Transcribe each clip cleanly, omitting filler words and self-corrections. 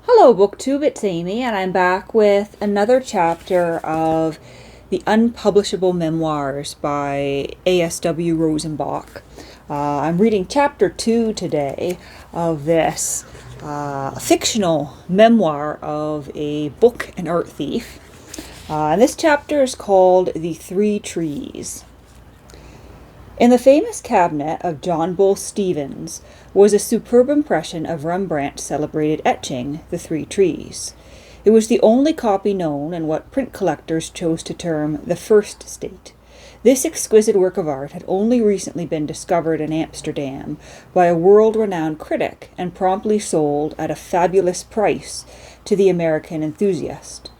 Hello, BookTube, it's Amy, and I'm back with another chapter of the unpublishable memoirs by A.S.W. Rosenbach. I'm reading chapter 2 today of this fictional memoir of a book and art thief. And this chapter is called The Three Trees. In the famous cabinet of John Bull Stevens was a superb impression of Rembrandt's celebrated etching, The Three Trees. It was the only copy known in what print collectors chose to term the first state. This exquisite work of art had only recently been discovered in Amsterdam by a world-renowned critic and promptly sold at a fabulous price to the American enthusiast.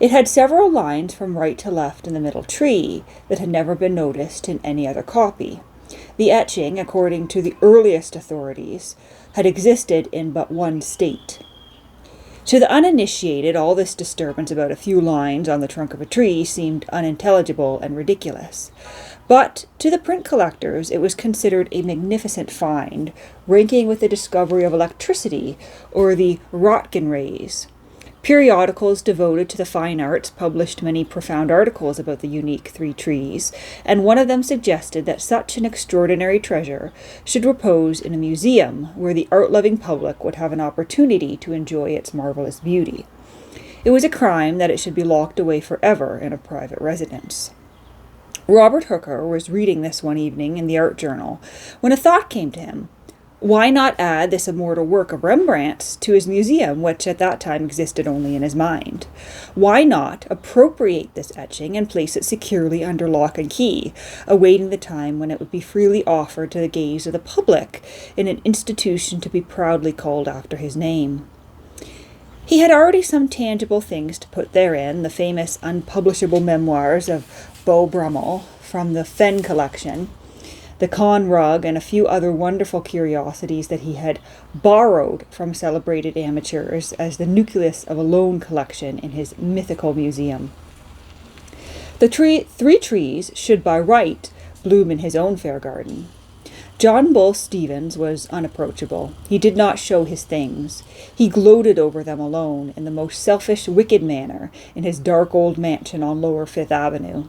It had several lines from right to left in the middle tree that had never been noticed in any other copy. The etching, according to the earliest authorities, had existed in but one state. To the uninitiated, all this disturbance about a few lines on the trunk of a tree seemed unintelligible and ridiculous. But to the print collectors, it was considered a magnificent find, ranking with the discovery of electricity or the Roentgen rays. Periodicals devoted to the fine arts published many profound articles about the unique three trees, and one of them suggested that such an extraordinary treasure should repose in a museum where the art-loving public would have an opportunity to enjoy its marvelous beauty. It was a crime that it should be locked away forever in a private residence. Robert Hooker was reading this one evening in the art journal when a thought came to him. Why not add this immortal work of Rembrandt's to his museum, which at that time existed only in his mind? Why not appropriate this etching and place it securely under lock and key, awaiting the time when it would be freely offered to the gaze of the public in an institution to be proudly called after his name? He had already some tangible things to put therein, the famous unpublishable memoirs of Beau Brummel from the Fenn collection, the Kahn rug, and a few other wonderful curiosities that he had borrowed from celebrated amateurs as the nucleus of a lone collection in his mythical museum. The three trees should by right bloom in his own fair garden. John Bull Stevens was unapproachable. He did not show his things. He gloated over them alone in the most selfish, wicked manner in his dark old mansion on Lower Fifth Avenue.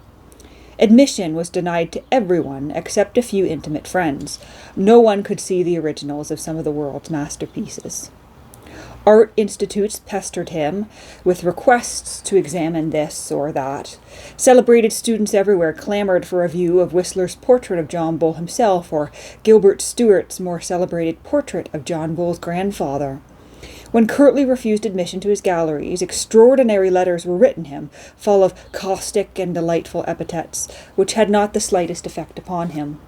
Admission was denied to everyone except a few intimate friends. No one could see the originals of some of the world's masterpieces. Art institutes pestered him with requests to examine this or that. Celebrated students everywhere clamored for a view of Whistler's portrait of John Bull himself, or Gilbert Stuart's more celebrated portrait of John Bull's grandfather. When curtly refused admission to his galleries, extraordinary letters were written him, full of caustic and delightful epithets, which had not the slightest effect upon him.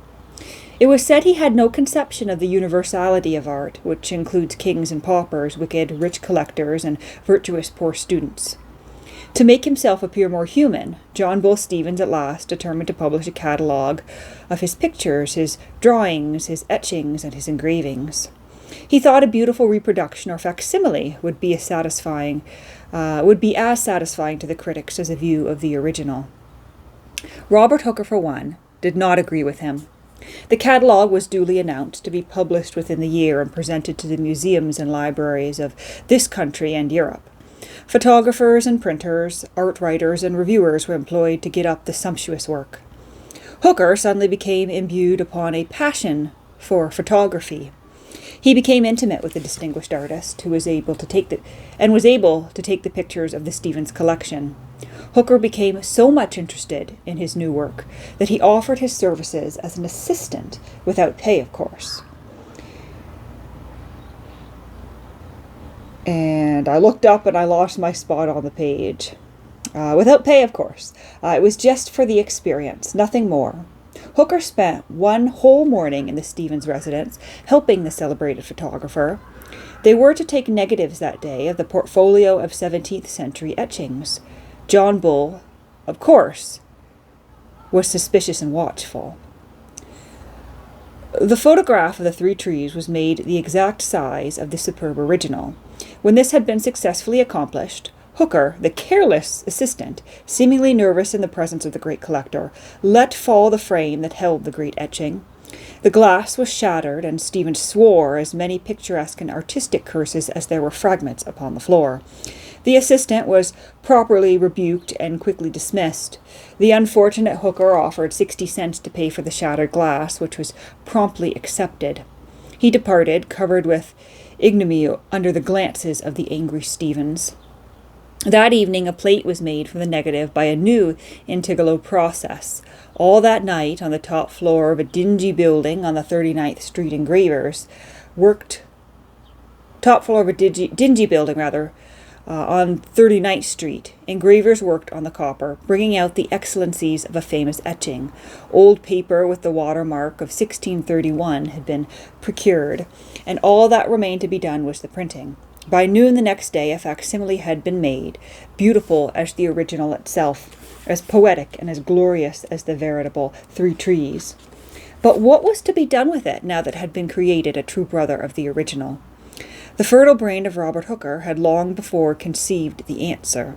It was said he had no conception of the universality of art, which includes kings and paupers, wicked, rich collectors, and virtuous poor students. To make himself appear more human, John Bull Stevens at last determined to publish a catalogue of his pictures, his drawings, his etchings, and his engravings. He thought a beautiful reproduction or facsimile would be as satisfying to the critics as a view of the original. Robert Hooker, for one, did not agree with him. The catalogue was duly announced to be published within the year and presented to the museums and libraries of this country and Europe. Photographers and printers, art writers and reviewers were employed to get up the sumptuous work. Hooker suddenly became imbued upon a passion for photography. He became intimate with the distinguished artist who was able to take the pictures of the Stevens collection. Hooker became so much interested in his new work that he offered his services as an assistant, without pay, of course. And I looked up and I lost my spot on the page. Without pay, of course. It was just for the experience, nothing more. Hooker spent one whole morning in the Stevens residence, helping the celebrated photographer. They were to take negatives that day of the portfolio of 17th century etchings. John Bull, of course, was suspicious and watchful. The photograph of the three trees was made the exact size of the superb original. When this had been successfully accomplished, Hooker, the careless assistant, seemingly nervous in the presence of the great collector, let fall the frame that held the great etching. The glass was shattered, and Stephen swore as many picturesque and artistic curses as there were fragments upon the floor. The assistant was properly rebuked and quickly dismissed. The unfortunate hooker offered 60 cents to pay for the shattered glass, which was promptly accepted. He departed, covered with ignominy under the glances of the angry Stevens. That evening a plate was made from the negative by a new Intigalo process. All that night, on the top floor of a dingy building on the 39th Street, engravers worked. On 39th Street, engravers worked on the copper, bringing out the excellencies of a famous etching. Old paper with the watermark of 1631 had been procured, and all that remained to be done was the printing. By noon the next day a facsimile had been made, beautiful as the original itself, as poetic and as glorious as the veritable Three Trees. But what was to be done with it now that it had been created a true brother of the original? The fertile brain of Robert Hooker had long before conceived the answer.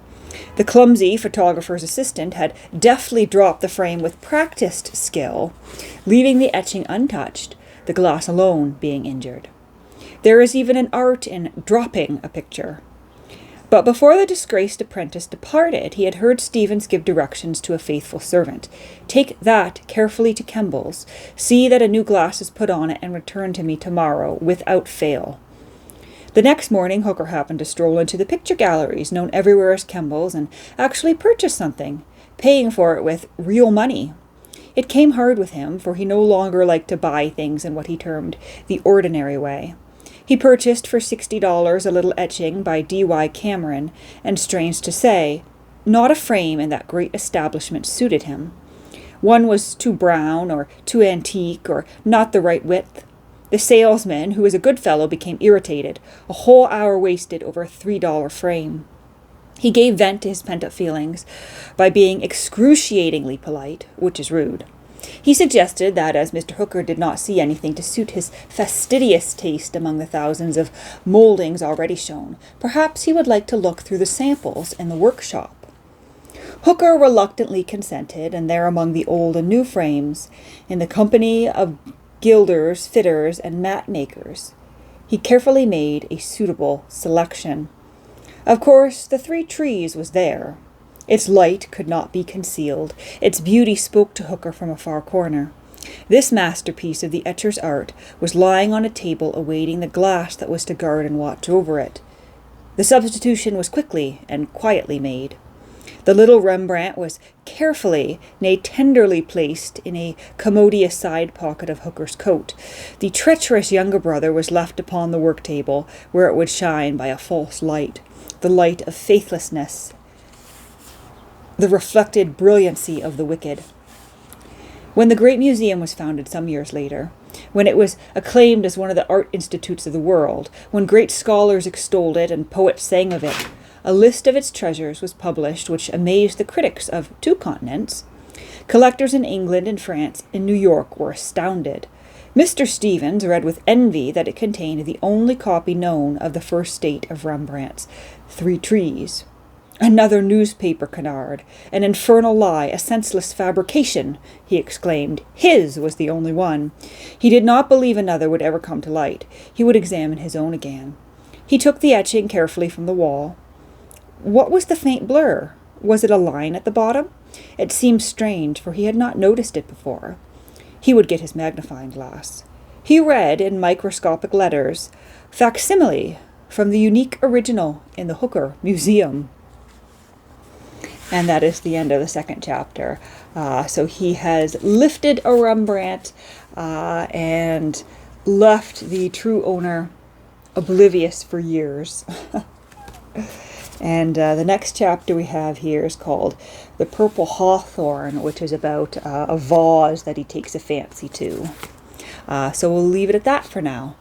The clumsy photographer's assistant had deftly dropped the frame with practiced skill, leaving the etching untouched, the glass alone being injured. There is even an art in dropping a picture. But before the disgraced apprentice departed, he had heard Stevens give directions to a faithful servant. "Take that carefully to Kemble's. See that a new glass is put on it and return to me tomorrow, without fail." The next morning Hooker happened to stroll into the picture galleries, known everywhere as Kemble's, and actually purchase something, paying for it with real money. It came hard with him, for he no longer liked to buy things in what he termed the ordinary way. He purchased for $60 a little etching by D.Y. Cameron, and strange to say, not a frame in that great establishment suited him. One was too brown, or too antique, or not the right width. The salesman, who was a good fellow, became irritated. A whole hour wasted over a $3 frame. He gave vent to his pent-up feelings by being excruciatingly polite, which is rude. He suggested that as Mr. Hooker did not see anything to suit his fastidious taste among the thousands of mouldings already shown, perhaps he would like to look through the samples in the workshop. Hooker reluctantly consented, and there among the old and new frames, in the company of gilders, fitters, and mat makers, he carefully made a suitable selection. Of course, the Three Trees was there. Its light could not be concealed. Its beauty spoke to Hooker from a far corner. This masterpiece of the etcher's art was lying on a table awaiting the glass that was to guard and watch over it. The substitution was quickly and quietly made. The little Rembrandt was carefully, nay tenderly placed in a commodious side pocket of Hooker's coat. The treacherous younger brother was left upon the work table, where it would shine by a false light, the light of faithlessness, the reflected brilliancy of the wicked. When the great museum was founded some years later, when it was acclaimed as one of the art institutes of the world, when great scholars extolled it and poets sang of it, a list of its treasures was published which amazed the critics of 2 continents. Collectors in England and France and New York were astounded. Mr. Stevens read with envy that it contained the only copy known of the first state of Rembrandt's Three Trees. "Another newspaper canard, an infernal lie, a senseless fabrication," he exclaimed. His was the only one. He did not believe another would ever come to light. He would examine his own again. He took the etching carefully from the wall. What was the faint blur? Was it a line at the bottom? It seemed strange, for he had not noticed it before. He would get his magnifying glass. He read in microscopic letters, "Facsimile from the unique original in the Hooker Museum." And that is the end of the second chapter. So he has lifted a Rembrandt and left the true owner oblivious for years. And the next chapter we have here is called The Purple Hawthorn, which is about a vase that he takes a fancy to. So we'll leave it at that for now.